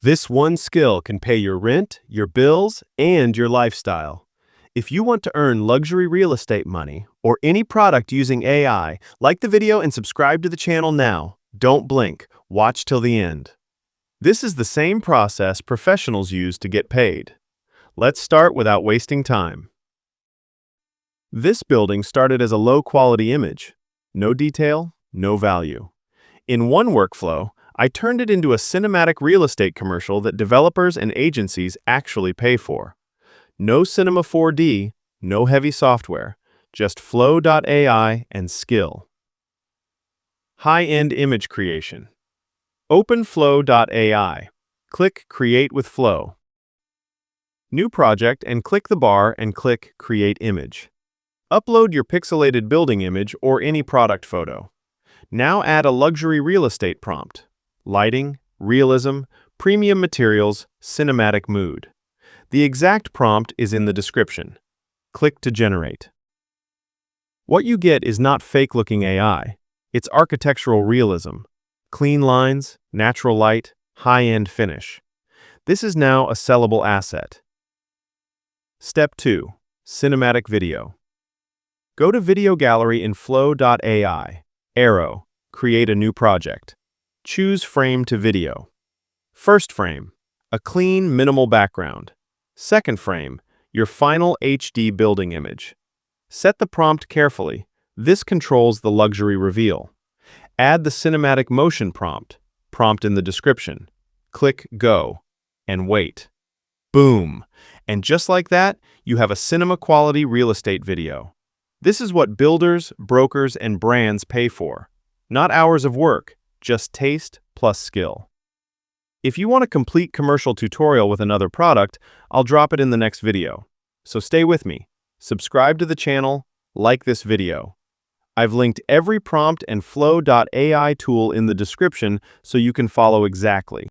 This one skill can pay your rent, your bills, and your lifestyle. If you want to earn luxury real estate money or any product using AI, like the video and subscribe to the channel now. Don't blink. Watch till the end. This is the same process professionals use to get paid. Let's start without wasting time. This building started as a low-quality image. No detail, no value. In one workflow, I turned it into a cinematic real estate commercial that developers and agencies actually pay for. No Cinema 4D, no heavy software, just Flow.ai and skill. High-end image creation. Open Flow.ai. Click Create with Flow. New project and click the bar and click Create Image. Upload your pixelated building image or any product photo. Now add a luxury real estate prompt. Lighting, realism, premium materials, cinematic mood. The exact prompt is in the description. Click to generate. What you get is not fake-looking AI. It's architectural realism. Clean lines, natural light, high-end finish. This is now a sellable asset. Step 2. Cinematic video. Go to Video Gallery in Flow.ai. Arrow. Create a new project. Choose Frame to Video. First frame. A clean, minimal background. Second frame. Your final HD building image. Set the prompt carefully. This controls the luxury reveal. Add the cinematic motion prompt. Prompt in the description. Click Go. And wait. Boom! And just like that, you have a cinema-quality real estate video. This is what builders, brokers, and brands pay for. Not hours of work, just taste plus skill. If you want a complete commercial tutorial with another product, I'll drop it in the next video. So stay with me. Subscribe to the channel, like this video. I've linked every prompt and Flow.ai tool in the description so you can follow exactly.